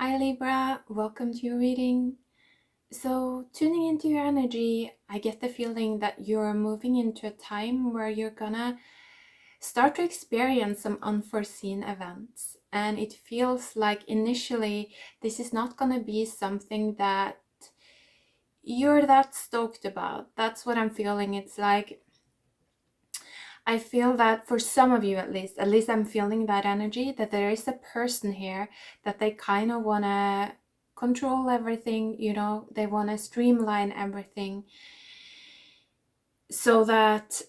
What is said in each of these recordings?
Hi Libra, welcome to your reading. So, tuning into your energy, I get the feeling that you're moving into a time where you're gonna start to experience some unforeseen events. And it feels like initially this is not gonna be something that you're that stoked about. That's what I'm feeling. It's like I feel that for some of you at least I'm feeling that energy, that there is a person here that they kind of want to control everything, they want to streamline everything so that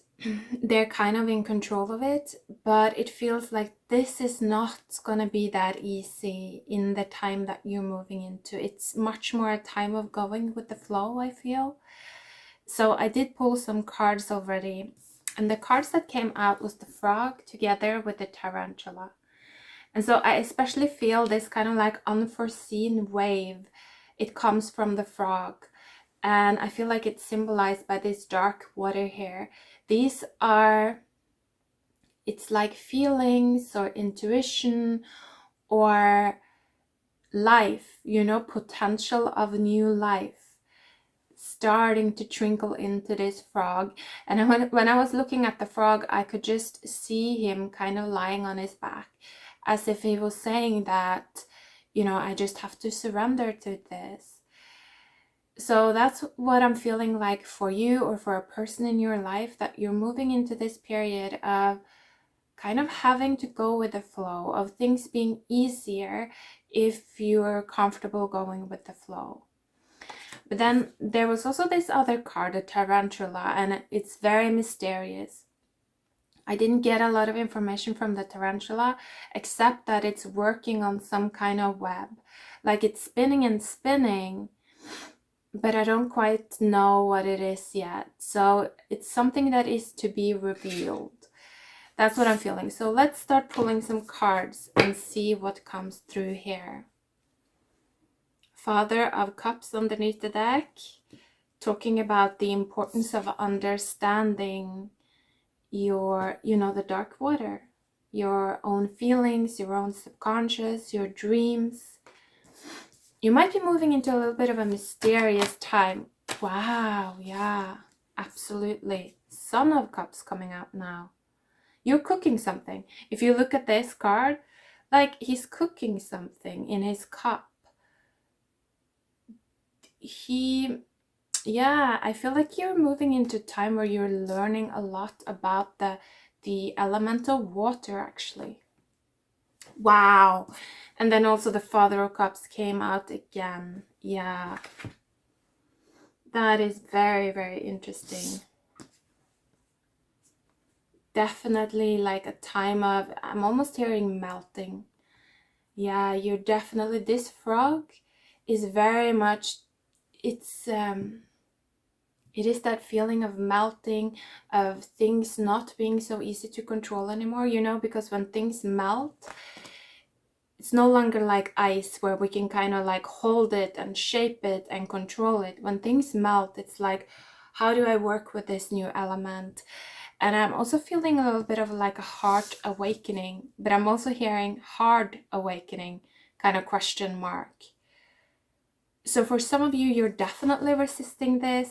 they're kind of in control of it. But it feels like this is not going to be that easy in the time that you're moving into. It's much more a time of going with the flow, I feel. So I did pull some cards already. And the cards that came out was the frog together with the tarantula. And so I especially feel this kind of like unforeseen wave. It comes from the frog. And I feel like it's symbolized by this dark water here. These are, it's like feelings or intuition or life, potential of new life starting to trickle into this frog. And when I was looking at the frog, I could just see him kind of lying on his back as if he was saying that, I just have to surrender to this. So that's what I'm feeling like for you or for a person in your life, that you're moving into this period of kind of having to go with the flow, of things being easier if you're comfortable going with the flow. But then there was also this other card, the tarantula, and it's very mysterious. I didn't get a lot of information from the tarantula, except that it's working on some kind of web. Like it's spinning and spinning, but I don't quite know what it is yet. So it's something that is to be revealed. That's what I'm feeling. So let's start pulling some cards and see what comes through here. Father of Cups underneath the deck, talking about the importance of understanding your, the dark water, your own feelings, your own subconscious, your dreams. You might be moving into a little bit of a mysterious time. Wow, yeah, absolutely. Son of Cups coming out now. You're cooking something. If you look at this card, like he's cooking something in his cup. I feel like you're moving into time where you're learning a lot about the elemental water, actually. Wow. And then also the Father of Cups came out again. Yeah. That is very, very interesting. Definitely like a time of, I'm almost hearing melting. Yeah, you're definitely, this frog is very much, it's it is that feeling of melting, of things not being so easy to control anymore, because when things melt, it's no longer like ice where we can kind of like hold it and shape it and control it. When things melt, it's like, how do I work with this new element? And I'm also feeling a little bit of like a heart awakening, but I'm also hearing hard awakening, kind of question mark. So for some of you, you're definitely resisting this.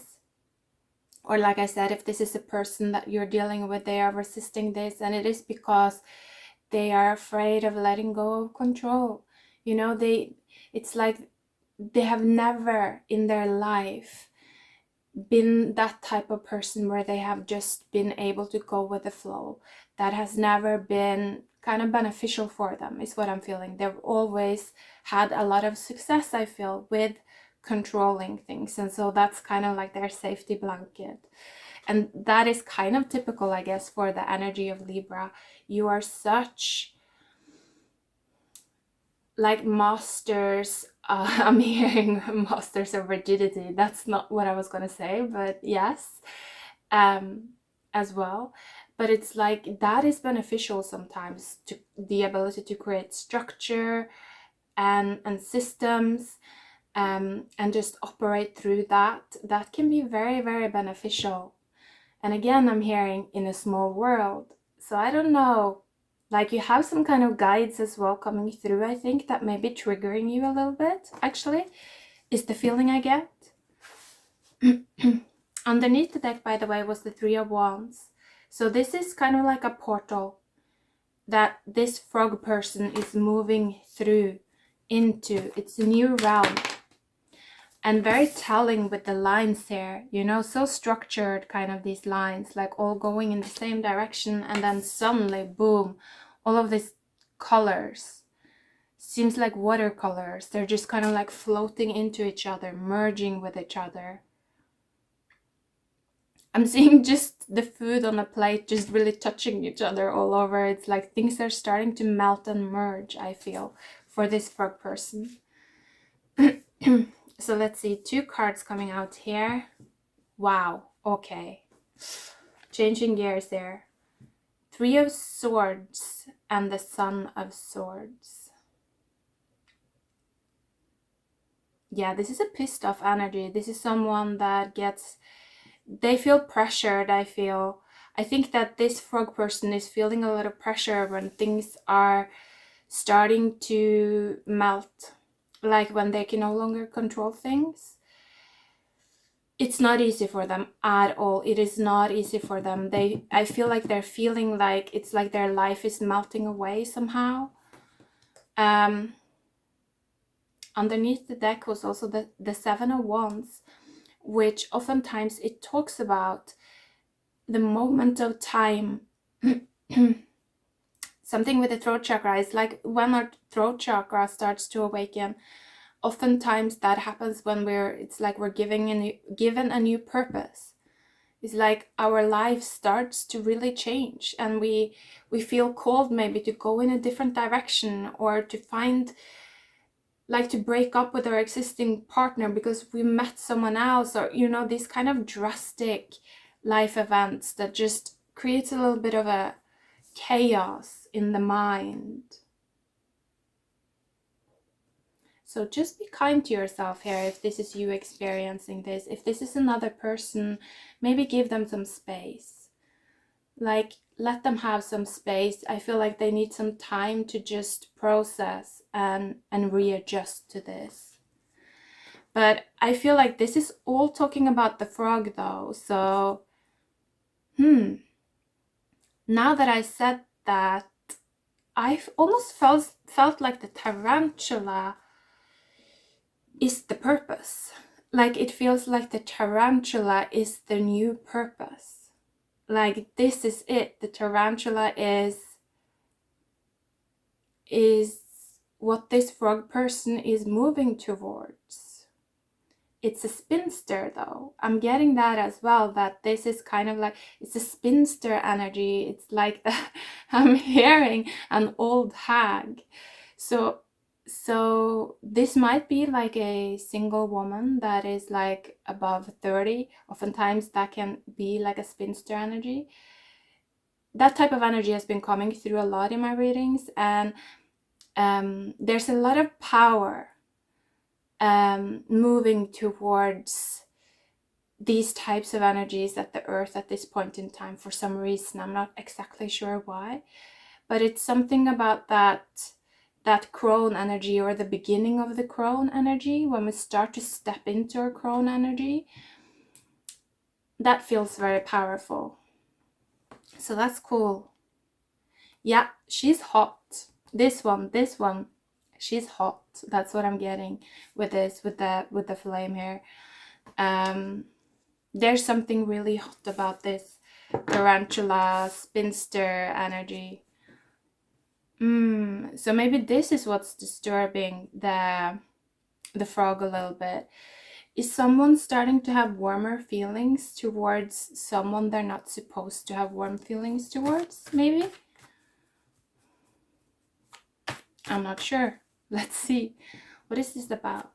Or like I said, if this is a person that you're dealing with, they are resisting this, and it is because they are afraid of letting go of control. It's like they have never in their life been that type of person where they have just been able to go with the flow. That has never been kind of beneficial for them, is what I'm feeling. They've always had a lot of success, I feel, with controlling things, and so that's kind of like their safety blanket. And that is kind of typical, I guess, for the energy of Libra. You are such like masters. I'm hearing masters of rigidity. That's not what I was gonna say, but yes, as well. But it's like that is beneficial sometimes, to the ability to create structure and systems, and just operate through that can be very, very beneficial. And again, I'm hearing in a small world. So I don't know Like you have some kind of guides as well coming through, I think, that may be triggering you a little bit, actually, is the feeling I get. Underneath the deck, by the way, was the Three of Wands. So this is kind of like a portal that this frog person is moving through into. It's a new realm. And very telling with the lines here, you know, so structured, kind of these lines, like all going in the same direction, and then suddenly, boom, all of these colors. Seems like watercolors. They're just kind of like floating into each other, merging with each other. I'm seeing just the food on the plate just really touching each other all over. It's like things are starting to melt and merge, I feel, for this frog person. So let's see, 2 cards coming out here. Wow, okay. Changing gears there. 3 of Swords and the Son of Swords. Yeah, this is a pissed off energy. This is someone that gets... They feel pressured, I feel. I think that this frog person is feeling a lot of pressure when things are starting to melt. Like when they can no longer control things. It's not easy for them at all. It is not easy for them. I feel like they're feeling like it's like their life is melting away somehow. Underneath the deck was also the Seven of Wands, which oftentimes it talks about the moment of time. Something with the throat chakra is like when our throat chakra starts to awaken. Oftentimes that happens when it's like we're given a new purpose. It's like our life starts to really change, and we feel called maybe to go in a different direction, or to find, like, to break up with our existing partner because we met someone else, or, you know, these kind of drastic life events that just creates a little bit of a chaos in the mind. So just be kind to yourself here if this is you experiencing this. If this is another person, maybe give them some space. Like, let them have some space. I feel like they need some time to just process and readjust to this. But I feel like this is all talking about the frog though. So, now that I said that, I've almost felt like the tarantula is the purpose. Like, it feels like the tarantula is the new purpose. Like, this is it. The tarantula is what this frog person is moving towards. It's a spinster though. I'm getting that as well, that this is kind of like, it's a spinster energy. It's like that. I'm hearing an old hag. So this might be like a single woman that is like above 30. Oftentimes that can be like a spinster energy. That type of energy has been coming through a lot in my readings, and there's a lot of power moving towards these types of energies at the earth at this point in time for some reason. I'm not exactly sure why, but it's something about that crone energy, or the beginning of the crone energy, when we start to step into our crone energy, that feels very powerful. So that's cool. Yeah, she's hot. This one, she's hot. That's what I'm getting with this, with the flame here. There's something really hot about this tarantula spinster energy. So maybe this is what's disturbing the frog a little bit. Is someone starting to have warmer feelings towards someone they're not supposed to have warm feelings towards, maybe? I'm not sure. Let's see. What is this about?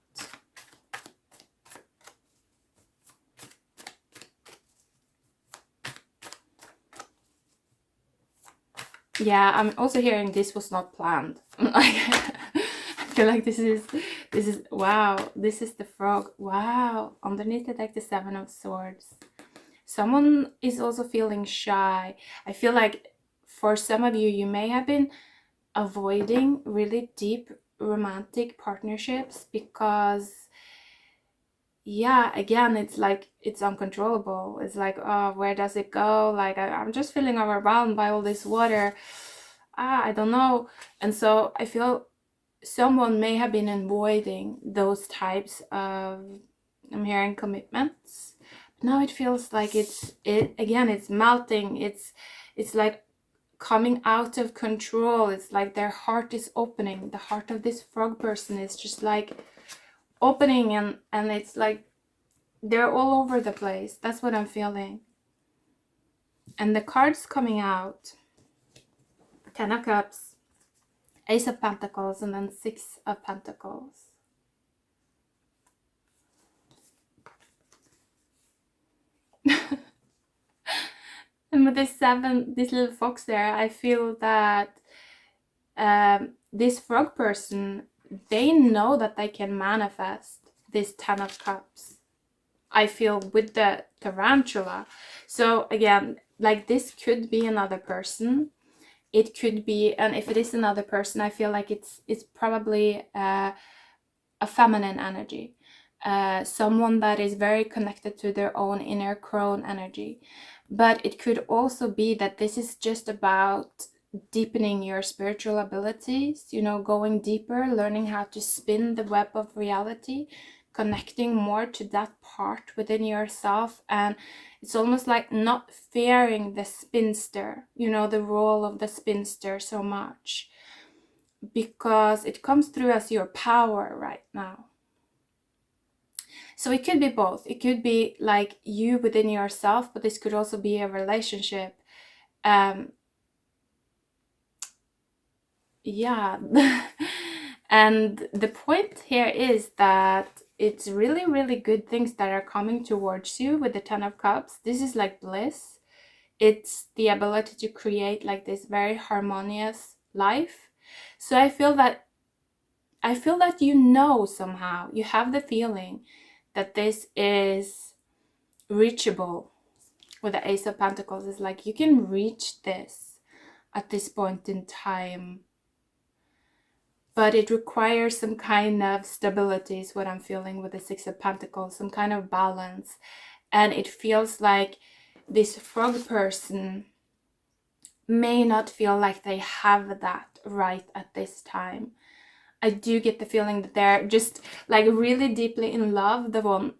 Yeah, I'm also hearing this was not planned. I feel like this is wow. This is the frog. Wow. Underneath the deck, the Seven of Swords. Someone is also feeling shy. I feel like for some of you, you may have been avoiding really deep romantic partnerships because, yeah, again, it's like it's uncontrollable. It's like, oh, where does it go? Like, I'm just feeling overwhelmed by all this water. I don't know. And so I feel someone may have been avoiding those types of, I'm hearing, commitments. Now it feels like it's melting. It's like coming out of control. It's like their heart is opening. The heart of this frog person is just like opening, and it's like they're all over the place. That's what I'm feeling. And the cards coming out: Ten of Cups, Ace of Pentacles, and then Six of Pentacles. And with this little fox there, I feel that this frog person, they know that they can manifest this Ten of Cups. I feel with the tarantula. So again, like, this could be another person. It could be, and if it is another person, I feel like it's probably a feminine energy. Someone that is very connected to their own inner crone energy. But it could also be that this is just about deepening your spiritual abilities, you know, going deeper, learning how to spin the web of reality, connecting more to that part within yourself. And it's almost like not fearing the spinster, you know, the role of the spinster so much, because it comes through as your power right now. So it could be both. It could be like you within yourself, but this could also be a relationship. Yeah. And the point here is that it's really, really good things that are coming towards you with the Ten of Cups. This is like bliss. It's the ability to create like this very harmonious life. So I feel that you know, somehow you have the feeling that this is reachable. With the Ace of Pentacles, it's like you can reach this at this point in time, but it requires some kind of stability, is what I'm feeling with the Six of Pentacles, some kind of balance. And it feels like this frog person may not feel like they have that right at this time. I do get the feeling that they're just like really deeply in love the one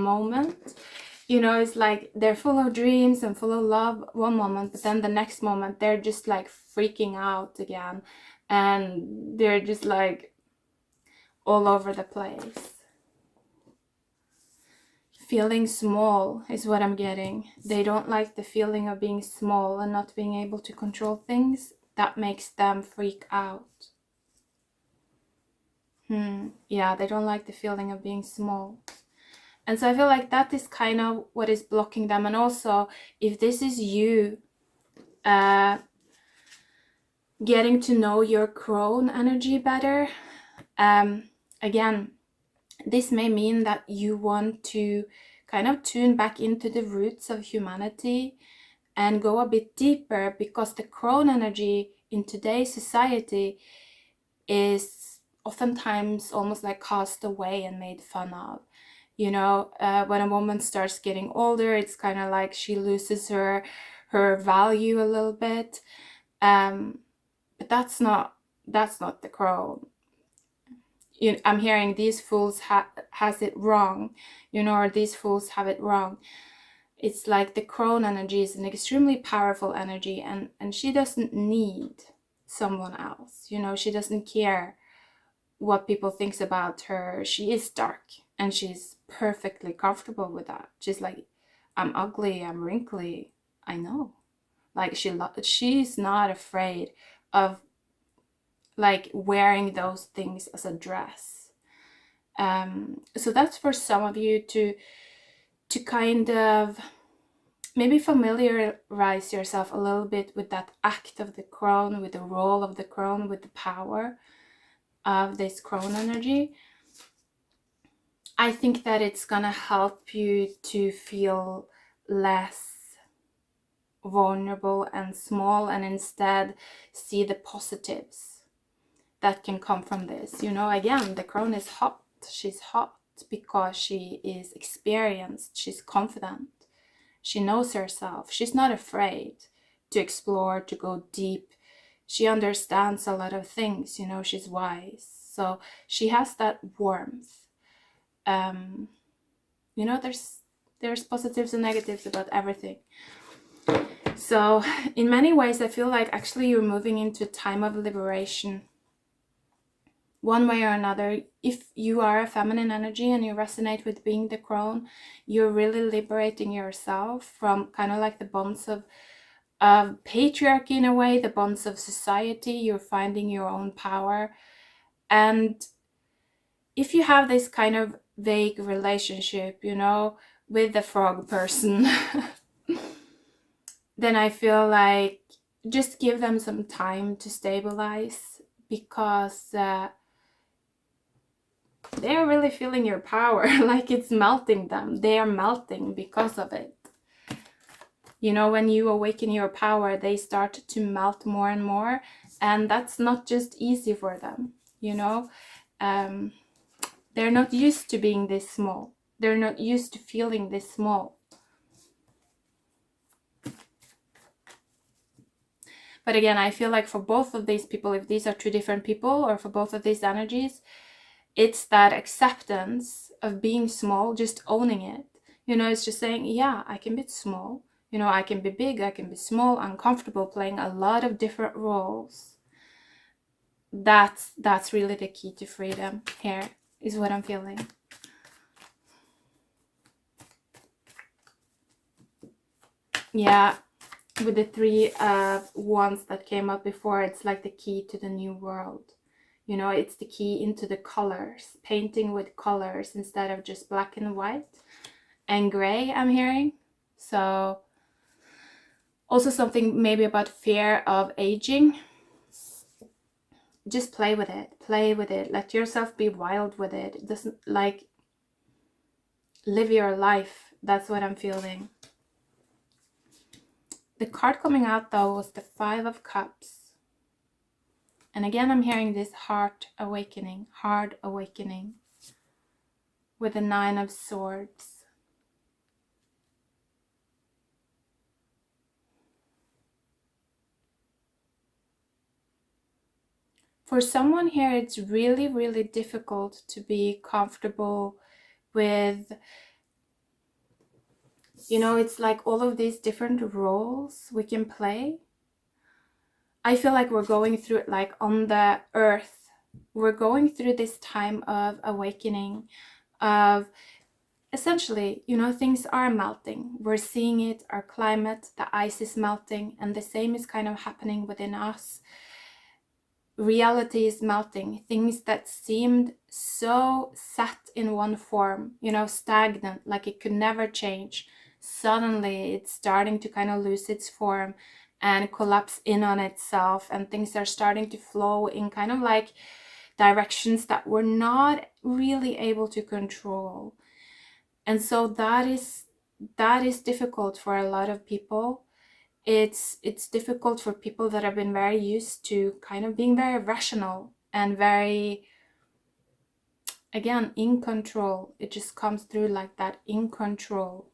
moment. You know, it's like they're full of dreams and full of love one moment, but then the next moment they're just like freaking out again, and they're just like all over the place. Feeling small is what I'm getting. They don't like the feeling of being small and not being able to control things. That makes them freak out. Yeah, they don't like the feeling of being small. And so I feel like that is kind of what is blocking them. And also, if this is you getting to know your crone energy better, again, this may mean that you want to kind of tune back into the roots of humanity and go a bit deeper, because the crone energy in today's society is oftentimes almost like cast away and made fun of. You know, when a woman starts getting older, it's kind of like she loses her value a little bit. But that's not the crone. I'm hearing these fools has it wrong, you know, or these fools have it wrong. It's like the crone energy is an extremely powerful energy, and she doesn't need someone else. You know, she doesn't care what people thinks about her. She is dark, and she's perfectly comfortable with that. She's like, I'm ugly, I'm wrinkly, I know. Like, she's not afraid of like wearing those things as a dress. So that's for some of you to kind of maybe familiarize yourself a little bit with that act of the crone, with the role of the crone, with the power of this crone energy. I think that it's gonna help you to feel less vulnerable and small, and instead see the positives that can come from this. You know, again, the crone is hot. She's hot because she is experienced, she's confident, she knows herself, she's not afraid to explore, to go deep. She understands a lot of things, you know, she's wise. So she has that warmth. You know, there's positives and negatives about everything. So in many ways, I feel like actually you're moving into a time of liberation. One way or another, if you are a feminine energy and you resonate with being the crone, you're really liberating yourself from kind of like the bonds of patriarchy in a way, the bonds of society. You're finding your own power. And if you have this kind of vague relationship, you know, with the frog person, then I feel like just give them some time to stabilize, because they're really feeling your power. Like it's melting them. They are melting because of it. You know, when you awaken your power, they start to melt more and more. And that's not just easy for them, you know. They're not used to being this small. They're not used to feeling this small. But again, I feel like for both of these people, if these are two different people, or for both of these energies, it's that acceptance of being small, just owning it. You know, it's just saying, yeah, I can be small. You know, I can be big, I can be small, uncomfortable, playing a lot of different roles. That's really the key to freedom here, is what I'm feeling. Yeah, with the three wands that came up before, it's like the key to the new world. You know, it's the key into the colors, painting with colors instead of just black and white and gray, I'm hearing. So also something maybe about fear of aging. Just play with it, let yourself be wild with it. It doesn't, like, live your life. That's what I'm feeling. The card coming out though was the 5 of Cups. And again, I'm hearing this heart awakening, hard awakening, with the 9 of Swords. For someone here, it's really, really difficult to be comfortable with, you know, it's like all of these different roles we can play. I feel like we're going through it, like on the earth, we're going through this time of awakening, of essentially, you know, things are melting. We're seeing it, our climate, the ice is melting, and the same is kind of happening within us. Reality is melting. Things that seemed so set in one form, you know, stagnant, like it could never change, suddenly it's starting to kind of lose its form and collapse in on itself, and things are starting to flow in kind of like directions that we're not really able to control. And so that is difficult for a lot of people. It's difficult for people that have been very used to kind of being very rational and very, again, in control. It just comes through like that, in control.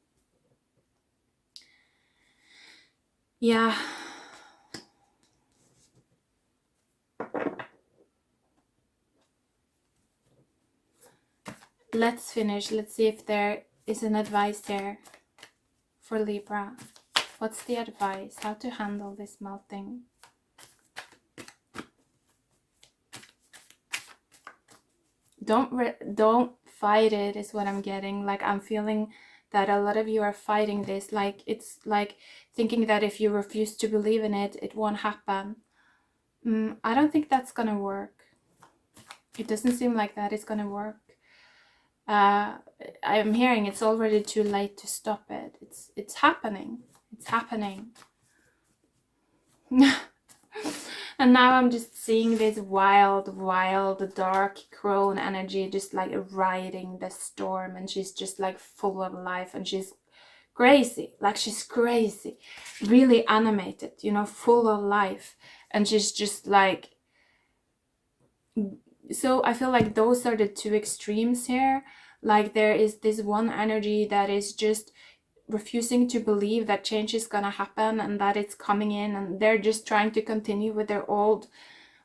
Yeah. Let's finish. Let's see if there is an advice there for Libra. What's the advice? How to handle this melting? Don't fight it, is what I'm getting. Like, I'm feeling that a lot of you are fighting this. Like, it's like thinking that if you refuse to believe in it, it won't happen. I don't think that's gonna work. It doesn't seem like that is gonna work. I'm hearing it's already too late to stop it. It's happening. It's happening. And now I'm just seeing this wild, dark crone energy just like riding the storm, and she's just like full of life, and she's crazy, like she's crazy, really animated, you know, full of life. And she's just like, so I feel like those are the two extremes here. Like there is this one energy that is just refusing to believe that change is gonna happen and that it's coming in, and they're just trying to continue with their old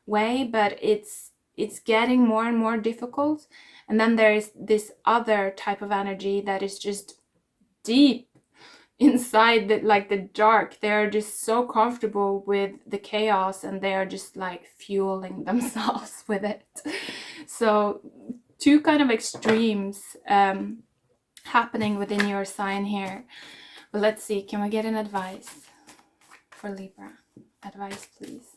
way, but it's getting more and more difficult. And then there is this other type of energy that is just deep inside the, like the dark. They're just so comfortable with the chaos and they are just like fueling themselves with it. So two kind of extremes happening within your sign here. But let's see, can we get an advice for Libra? Advice, please.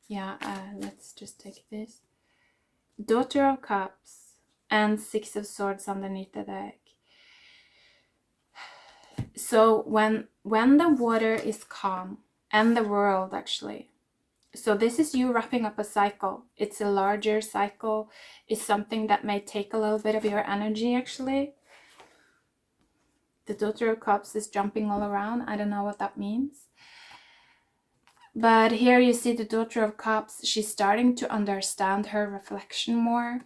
Yeah, let's just take this. Daughter of Cups and Six of Swords underneath the deck. So when the water is calm, and the world actually, so this is you wrapping up a cycle. It's a larger cycle. It's something that may take a little bit of your energy actually. The Daughter of Cups is jumping all around. I don't know what that means. But here you see the Daughter of Cups. She's starting to understand her reflection more.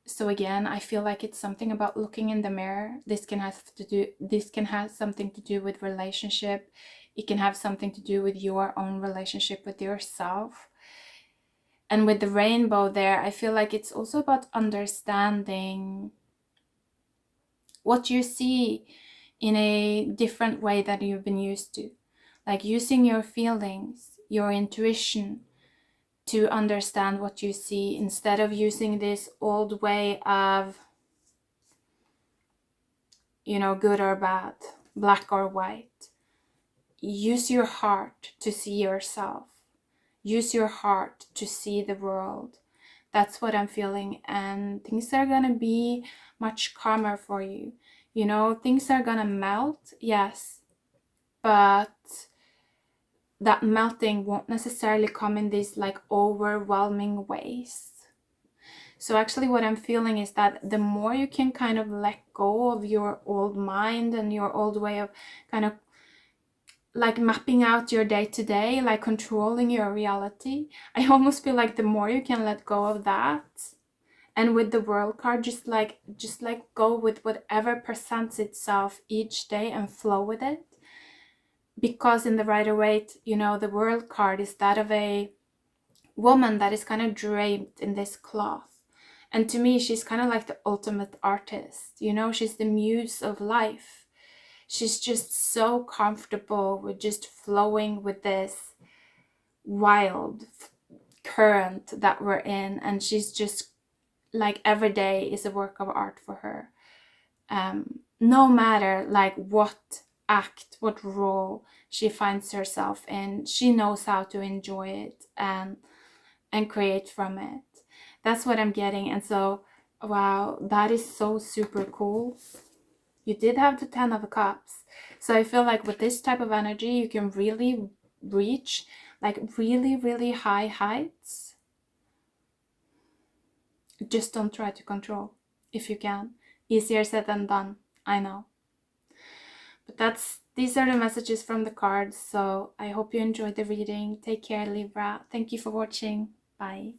So again, I feel like it's something about looking in the mirror. This can have something to do with relationship. It can have something to do with your own relationship with yourself. And with the rainbow there, I feel like it's also about understanding what you see in a different way that you've been used to. Like using your feelings, your intuition to understand what you see, instead of using this old way of, you know, good or bad, black or white. Use your heart to see yourself. Use your heart to see the world. That's what I'm feeling, and things are gonna be much calmer for you. You know, things are gonna melt, yes, but that melting won't necessarily come in these like overwhelming ways. So actually what I'm feeling is that the more you can kind of let go of your old mind and your old way of kind of like mapping out your day to day, like controlling your reality, I almost feel like the more you can let go of that, and with the World card, just like go with whatever presents itself each day and flow with it. Because in the Rider-Waite, you know, the World card is that of a woman that is kind of draped in this cloth. And to me, she's kind of like the ultimate artist, you know, she's the muse of life. She's just so comfortable with just flowing with this wild current that we're in. And she's just like, every day is a work of art for her. No matter like what act, what role she finds herself in, she knows how to enjoy it and create from it. That's what I'm getting. And so, wow, that is so super cool. You did have the 10 of Cups. So I feel like with this type of energy, you can really reach like really, really high heights. Just don't try to control if you can. Easier said than done, I know. But these are the messages from the cards. So I hope you enjoyed the reading. Take care, Libra. Thank you for watching. Bye.